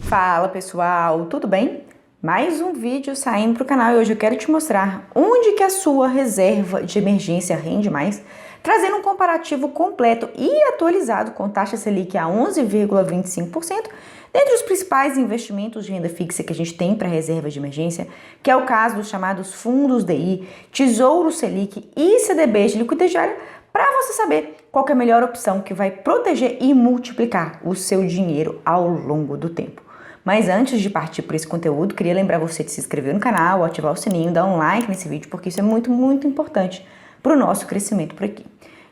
Fala pessoal, tudo bem? Mais um vídeo saindo para o canal e hoje eu quero te mostrar onde que a sua reserva de emergência rende mais, trazendo um comparativo completo e atualizado com taxa Selic a 11,25%, dentre os principais investimentos de renda fixa que a gente tem para reserva de emergência, que é o caso dos chamados fundos DI, Tesouro Selic e CDBs de liquidez diária, para você saber qual que é a melhor opção que vai proteger e multiplicar o seu dinheiro ao longo do tempo. Mas antes de partir por esse conteúdo, queria lembrar você de se inscrever no canal, ativar o sininho, dar um like nesse vídeo, porque isso é muito importante para o nosso crescimento por aqui.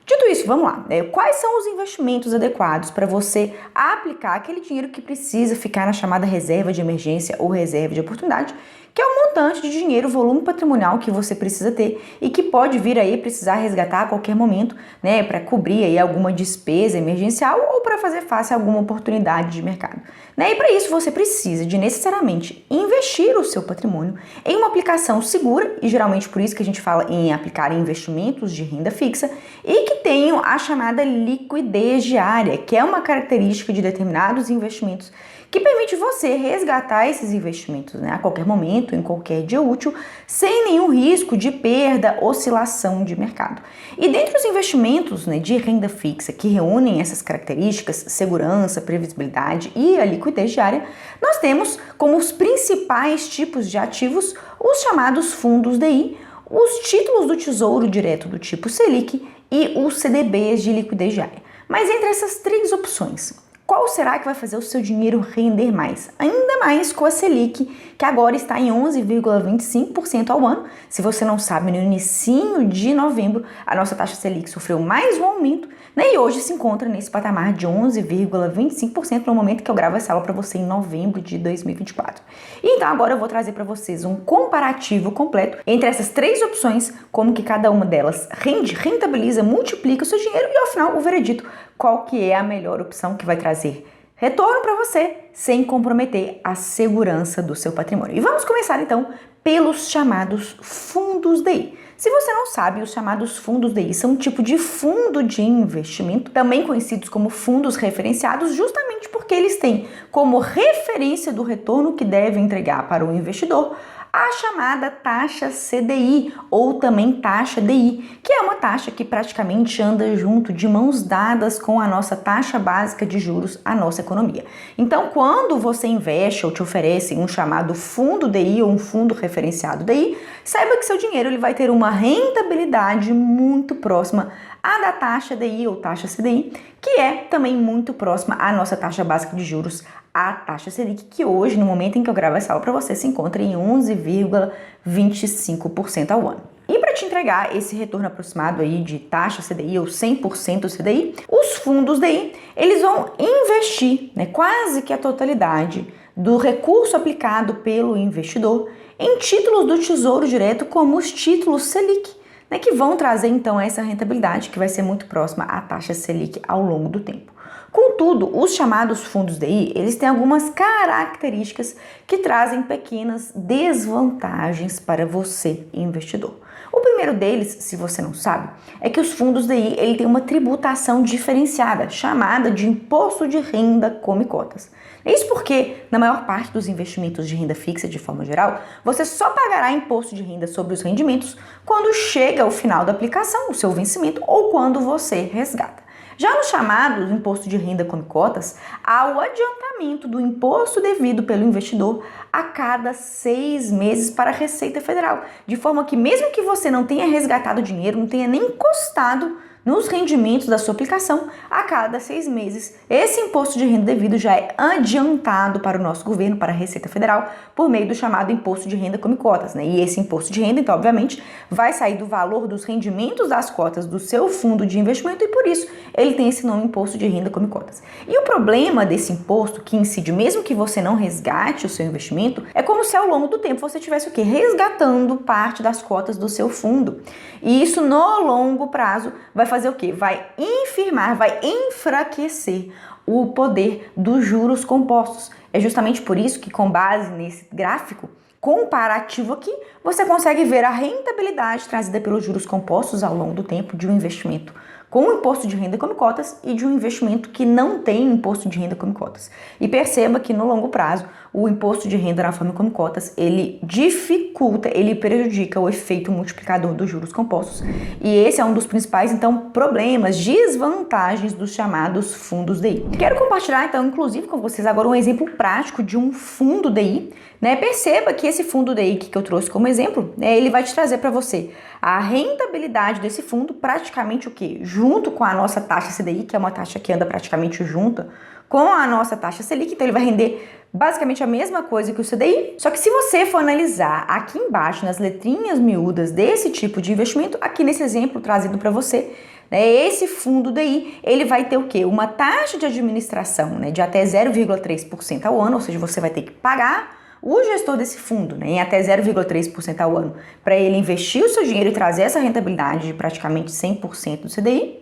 Dito isso, vamos lá. Quais são os investimentos adequados para você aplicar aquele dinheiro que precisa ficar na chamada reserva de emergência ou reserva de oportunidade, que é o montante de dinheiro, volume patrimonial que você precisa ter e que pode vir aí precisar resgatar a qualquer momento, né, para cobrir aí alguma despesa emergencial ou para fazer face a alguma oportunidade de mercado. E para isso você precisa de necessariamente investir o seu patrimônio em uma aplicação segura, e geralmente por isso que a gente fala em aplicar em investimentos de renda fixa, e que tenham a chamada liquidez diária, que é uma característica de determinados investimentos que permite você resgatar esses investimentos, né, a qualquer momento, em qualquer dia útil, sem nenhum risco de perda, oscilação de mercado. E dentre os investimentos, né, de renda fixa que reúnem essas características, segurança, previsibilidade e a liquidez diária, nós temos como os principais tipos de ativos os chamados fundos DI, os títulos do Tesouro Direto do tipo Selic e os CDBs de liquidez diária. Mas entre essas três opções, qual será que vai fazer o seu dinheiro render mais? Ainda mais com a Selic, que agora está em 11,25% ao ano. Se você não sabe, no inicinho de novembro, a nossa taxa Selic sofreu mais um aumento, né, e hoje se encontra nesse patamar de 11,25% no momento que eu gravo essa aula para você em novembro de 2024. Então agora eu vou trazer para vocês um comparativo completo entre essas três opções, como que cada uma delas rentabiliza, multiplica o seu dinheiro e ao final o veredito, qual que é a melhor opção que vai trazer retorno para você sem comprometer a segurança do seu patrimônio. E vamos começar então pelos chamados fundos DI. Se você não sabe, os chamados fundos DI são um tipo de fundo de investimento, também conhecidos como fundos referenciados, justamente porque eles têm como referência do retorno que deve entregar para o investidor a chamada taxa CDI, ou também taxa DI, que é uma taxa que praticamente anda junto, de mãos dadas com a nossa taxa básica de juros, a nossa economia. Então, quando você investe ou te oferece um chamado fundo DI ou um fundo referenciado DI, saiba que seu dinheiro ele vai ter uma rentabilidade muito próxima à da taxa DI ou taxa CDI, que é também muito próxima à nossa taxa básica de juros, a taxa Selic, que hoje, no momento em que eu gravo essa aula para você, se encontra em 11,25% ao ano. E para te entregar esse retorno aproximado aí de taxa CDI ou 100% CDI, os fundos DI, eles vão investir, né, quase que a totalidade do recurso aplicado pelo investidor em títulos do Tesouro Direto, como os títulos Selic, né, que vão trazer então essa rentabilidade que vai ser muito próxima à taxa Selic ao longo do tempo. Contudo, os chamados fundos DI, eles têm algumas características que trazem pequenas desvantagens para você, investidor. O primeiro deles, se você não sabe, é que os fundos DI ele tem uma tributação diferenciada, chamada de imposto de renda come cotas. Isso porque, na maior parte dos investimentos de renda fixa, de forma geral, você só pagará imposto de renda sobre os rendimentos quando chega o final da aplicação, o seu vencimento, ou quando você resgata. Já no chamado imposto de renda come cotas, há o adiantamento do imposto devido pelo investidor a cada 6 meses para a Receita Federal, de forma que mesmo que você não tenha resgatado o dinheiro, não tenha nem encostado nos rendimentos da sua aplicação, a cada 6 meses, esse imposto de renda devido já é adiantado para o nosso governo, para a Receita Federal, por meio do chamado imposto de renda come cotas, né? E esse imposto de renda, então, obviamente, vai sair do valor dos rendimentos das cotas do seu fundo de investimento e, por isso, ele tem esse nome, imposto de renda come cotas. E o problema desse imposto, que incide mesmo que você não resgate o seu investimento, é como se ao longo do tempo você tivesse o quê? Resgatando parte das cotas do seu fundo. E isso, no longo prazo, vai fazer o quê? Vai infirmar, vai enfraquecer o poder dos juros compostos. É justamente por isso que, com base nesse gráfico comparativo aqui, você consegue ver a rentabilidade trazida pelos juros compostos ao longo do tempo de um investimento com o imposto de renda come cotas e de um investimento que não tem imposto de renda come cotas. E perceba que no longo prazo, o imposto de renda na forma come cotas, ele dificulta, ele prejudica o efeito multiplicador dos juros compostos. E esse é um dos principais, então, problemas, desvantagens dos chamados fundos DI. Quero compartilhar, então, inclusive com vocês agora um exemplo prático de um fundo DI, né? Perceba que esse fundo DI que eu trouxe como exemplo, né, ele vai te trazer para você a rentabilidade desse fundo praticamente o quê? Junto com a nossa taxa CDI, que é uma taxa que anda praticamente junta com a nossa taxa Selic, então ele vai render basicamente a mesma coisa que o CDI, só que se você for analisar aqui embaixo, nas letrinhas miúdas desse tipo de investimento, aqui nesse exemplo trazido para você, né, esse fundo DI, ele vai ter o quê? Uma taxa de administração, né, de até 0,3% ao ano, ou seja, você vai ter que pagar o gestor desse fundo, né, em até 0,3% ao ano, para ele investir o seu dinheiro e trazer essa rentabilidade de praticamente 100% do CDI.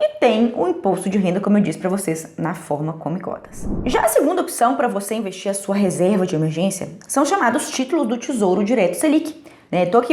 E tem o imposto de renda, como eu disse para vocês, na forma come cotas. Já a segunda opção para você investir a sua reserva de emergência são chamados títulos do Tesouro Direto Selic.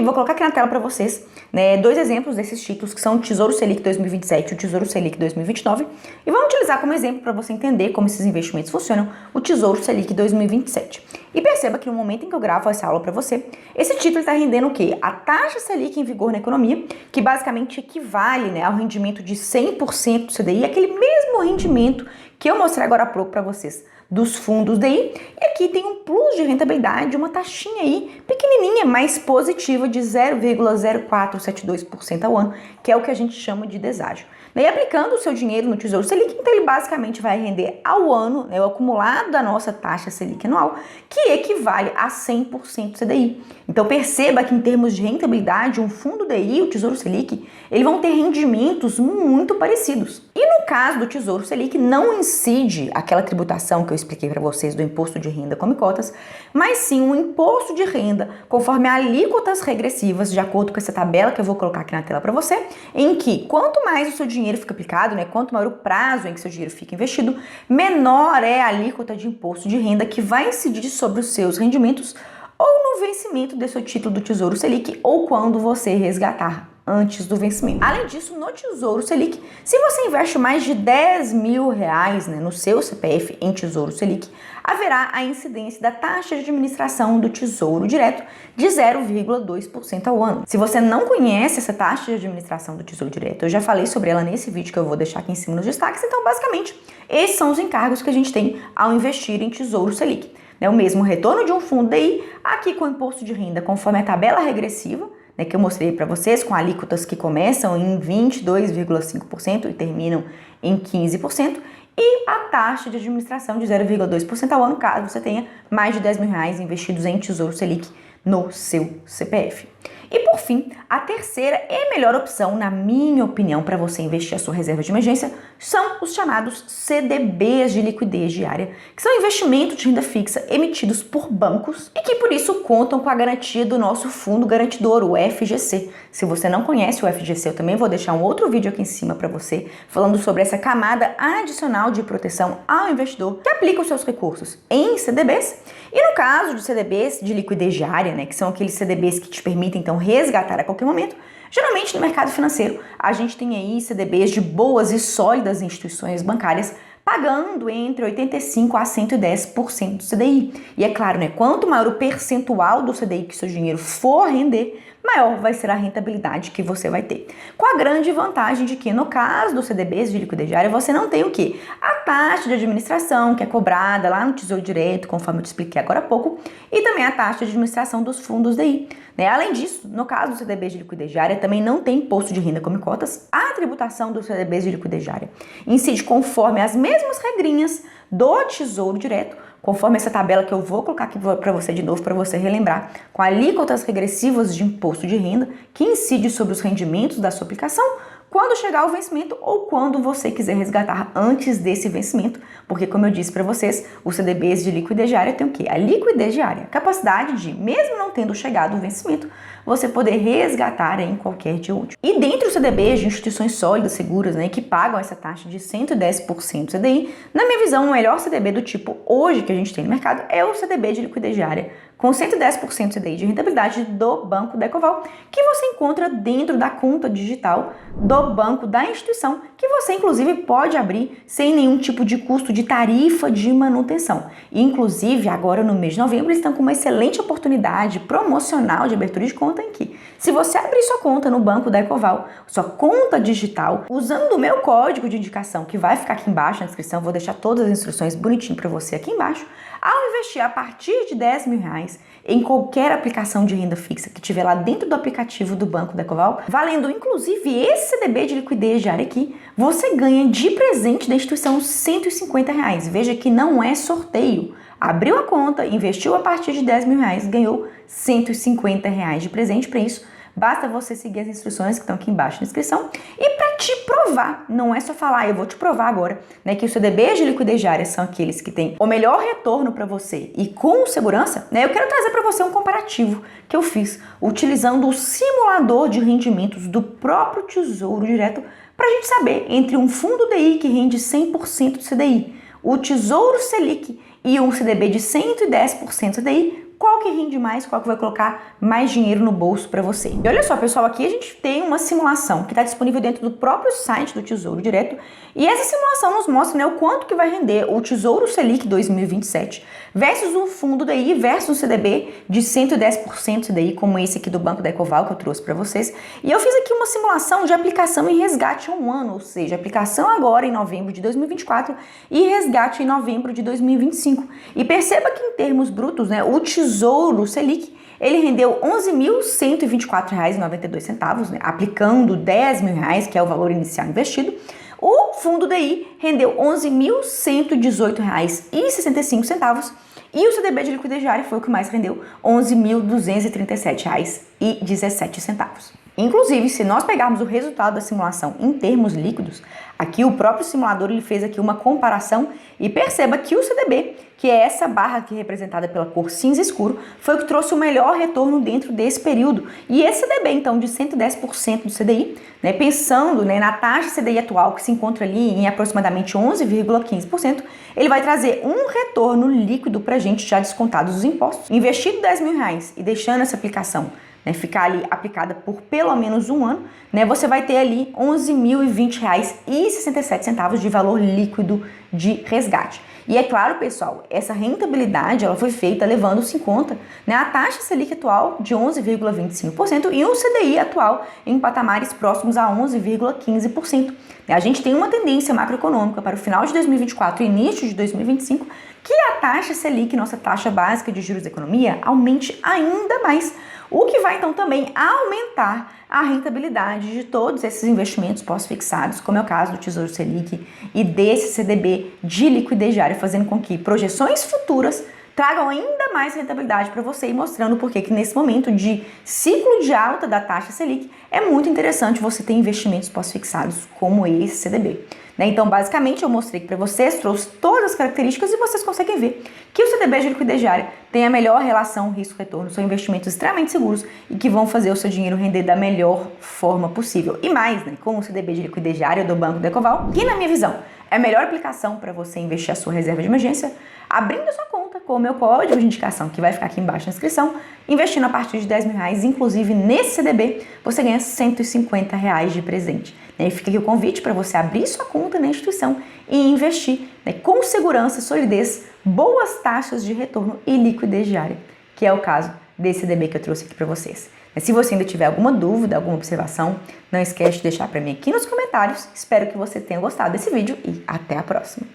Vou colocar aqui na tela para vocês, né, dois exemplos desses títulos, que são o Tesouro Selic 2027 e o Tesouro Selic 2029. E vamos utilizar como exemplo para você entender como esses investimentos funcionam, o Tesouro Selic 2027. E perceba que no momento em que eu gravo essa aula para você, esse título está rendendo o quê? A taxa Selic em vigor na economia, que basicamente equivale, né, ao rendimento de 100% do CDI, aquele mesmo rendimento que eu mostrei agora há pouco para vocês dos fundos DI, e aqui tem um plus de rentabilidade, uma taxinha aí pequenininha, mais positiva de 0,0472% ao ano, que é o que a gente chama de deságio. E aplicando o seu dinheiro no Tesouro Selic, então ele basicamente vai render ao ano, né, o acumulado da nossa taxa Selic anual, que equivale a 100% do CDI. Então perceba que em termos de rentabilidade, um fundo DI e o Tesouro Selic, eles vão ter rendimentos muito parecidos. E no caso do Tesouro Selic, não incide aquela tributação que eu expliquei para vocês do imposto de renda come cotas, mas sim um imposto de renda conforme alíquotas regressivas, de acordo com essa tabela que eu vou colocar aqui na tela para você, em que quanto mais o seu dinheiro fica aplicado, né, quanto maior o prazo em que seu dinheiro fica investido, menor é a alíquota de imposto de renda que vai incidir sobre os seus rendimentos ou no vencimento desse seu título do Tesouro Selic ou quando você resgatar antes do vencimento. Além disso, no Tesouro Selic, se você investe mais de 10 mil reais, né, no seu CPF em Tesouro Selic, haverá a incidência da taxa de administração do Tesouro Direto de 0,2% ao ano. Se você não conhece essa taxa de administração do Tesouro Direto, eu já falei sobre ela nesse vídeo que eu vou deixar aqui em cima nos destaques, então basicamente esses são os encargos que a gente tem ao investir em Tesouro Selic. O mesmo retorno de um fundo DI, aqui com imposto de renda conforme a tabela regressiva, né, que eu mostrei para vocês, com alíquotas que começam em 22,5% e terminam em 15%, e a taxa de administração de 0,2% ao ano, caso você tenha mais de 10 mil reais investidos em Tesouro Selic no seu CPF. E por fim, a terceira e melhor opção, na minha opinião, para você investir a sua reserva de emergência, são os chamados CDBs de liquidez diária, que são investimentos de renda fixa emitidos por bancos e que por isso contam com a garantia do nosso fundo garantidor, o FGC. Se você não conhece o FGC, eu também vou deixar um outro vídeo aqui em cima para você, falando sobre essa camada adicional de proteção ao investidor que aplica os seus recursos em CDBs. E no caso de CDBs de liquidez diária, né, que são aqueles CDBs que te permitem então resgatar a qualquer momento, geralmente no mercado financeiro a gente tem aí CDBs de boas e sólidas instituições bancárias pagando entre 85% a 110% do CDI. E é claro, né, quanto maior o percentual do CDI que seu dinheiro for render, maior vai ser a rentabilidade que você vai ter. Com a grande vantagem de que, no caso dos CDBs de liquidez diária, você não tem o quê? A taxa de administração que é cobrada lá no Tesouro Direto, conforme eu te expliquei agora há pouco, e também a taxa de administração dos fundos DI. Além disso, no caso dos CDBs de liquidez diária, também não tem imposto de renda come cotas. A tributação dos CDBs de liquidez diária incide conforme as mesmas regrinhas do Tesouro Direto, conforme essa tabela que eu vou colocar aqui para você de novo, para você relembrar, com alíquotas regressivas de imposto de renda que incide sobre os rendimentos da sua aplicação quando chegar ao vencimento ou quando você quiser resgatar antes desse vencimento, porque como eu disse para vocês, os CDBs de liquidez diária tem o quê? A liquidez diária, a capacidade de, mesmo não tendo chegado o vencimento, você poder resgatar em qualquer dia útil. E dentre os CDBs de instituições sólidas, seguras, né, que pagam essa taxa de 110% CDI, na minha visão, o melhor CDB do tipo hoje que a gente tem no mercado é o CDB de liquidez diária, com 110% CDI de rentabilidade do Banco da Ecoval, que você encontra dentro da conta digital do banco da instituição, que você inclusive pode abrir sem nenhum tipo de custo de tarifa de manutenção. E, inclusive, agora no mês de novembro, eles estão com uma excelente oportunidade promocional de abertura de conta em que, se você abrir sua conta no Banco da Ecoval, sua conta digital, usando o meu código de indicação, que vai ficar aqui embaixo na descrição, vou deixar todas as instruções bonitinho para você aqui embaixo, ao investir a partir de R$10.000 em qualquer aplicação de renda fixa que tiver lá dentro do aplicativo do Banco da Ecoval, valendo inclusive esse CDB de liquidez diária aqui, você ganha de presente da instituição R$150. Veja que não é sorteio. Abriu a conta, investiu a partir de R$10.000, ganhou R$150 de presente. Para isso, basta você seguir as instruções que estão aqui embaixo na descrição. E para te provar, não é só falar, eu vou te provar agora, né, que os CDBs de liquidez diária são aqueles que têm o melhor retorno para você e com segurança, né, eu quero trazer para você um comparativo que eu fiz utilizando o simulador de rendimentos do próprio Tesouro Direto para a gente saber entre um fundo DI que rende 100% do CDI, o Tesouro Selic e um CDB de 110% CDI, qual que rende mais, qual que vai colocar mais dinheiro no bolso para você. E olha só, pessoal, aqui a gente tem uma simulação que está disponível dentro do próprio site do Tesouro Direto, e essa simulação nos mostra, né, o quanto que vai render o Tesouro Selic 2027 versus um fundo DI versus um CDB de 110% CDI, como esse aqui do Banco da Ecoval que eu trouxe para vocês. E eu fiz aqui uma simulação de aplicação e resgate em um ano, ou seja, aplicação agora em novembro de 2024 e resgate em novembro de 2025. E perceba que em termos brutos, né, o Tesouro Selic, ele rendeu R$ 11.124,92, né, aplicando R$10.000, que é o valor inicial investido. O fundo DI rendeu R$ 11.118,65 e o CDB de liquidez diária foi o que mais rendeu, R$ 11.237,17. Inclusive, se nós pegarmos o resultado da simulação em termos líquidos, aqui o próprio simulador ele fez aqui uma comparação e perceba que o CDB, que é essa barra aqui representada pela cor cinza escuro, foi o que trouxe o melhor retorno dentro desse período. E esse CDB, então, de 110% do CDI, né, pensando, né, na taxa CDI atual, que se encontra ali em aproximadamente 11,15%, ele vai trazer um retorno líquido para a gente, já descontados os impostos. Investido R$10.000 e deixando essa aplicação, né, ficar ali aplicada por pelo menos um ano, né, você vai ter ali R$ 11.020,67 de valor líquido de resgate. E é claro, pessoal, essa rentabilidade ela foi feita levando-se em conta, né, a taxa Selic atual de 11,25% e o CDI atual em patamares próximos a 11,15%. A gente tem uma tendência macroeconômica para o final de 2024 e início de 2025 que a taxa Selic, nossa taxa básica de juros da economia, aumente ainda mais, o que vai então também aumentar a rentabilidade de todos esses investimentos pós-fixados, como é o caso do Tesouro Selic e desse CDB de liquidez diária, fazendo com que projeções futuras tragam ainda mais rentabilidade para você e mostrando por que nesse momento de ciclo de alta da taxa Selic é muito interessante você ter investimentos pós-fixados como esse CDB. Então, basicamente, eu mostrei para vocês, trouxe todas as características e vocês conseguem ver que o CDB de liquidez diária tem a melhor relação risco-retorno, são investimentos extremamente seguros e que vão fazer o seu dinheiro render da melhor forma possível. E mais, né, com o CDB de liquidez diária do Banco da Ecoval, que na minha visão é a melhor aplicação para você investir a sua reserva de emergência, abrindo a sua conta com o meu código de indicação, que vai ficar aqui embaixo na descrição, investindo a partir de R$10.000, inclusive nesse CDB, você ganha R$150 de presente. E fica aqui o convite para você abrir sua conta na instituição e investir, né, com segurança, solidez, boas taxas de retorno e liquidez diária, que é o caso desse CDB que eu trouxe aqui para vocês. Se você ainda tiver alguma dúvida, alguma observação, não esquece de deixar para mim aqui nos comentários. Espero que você tenha gostado desse vídeo e até a próxima.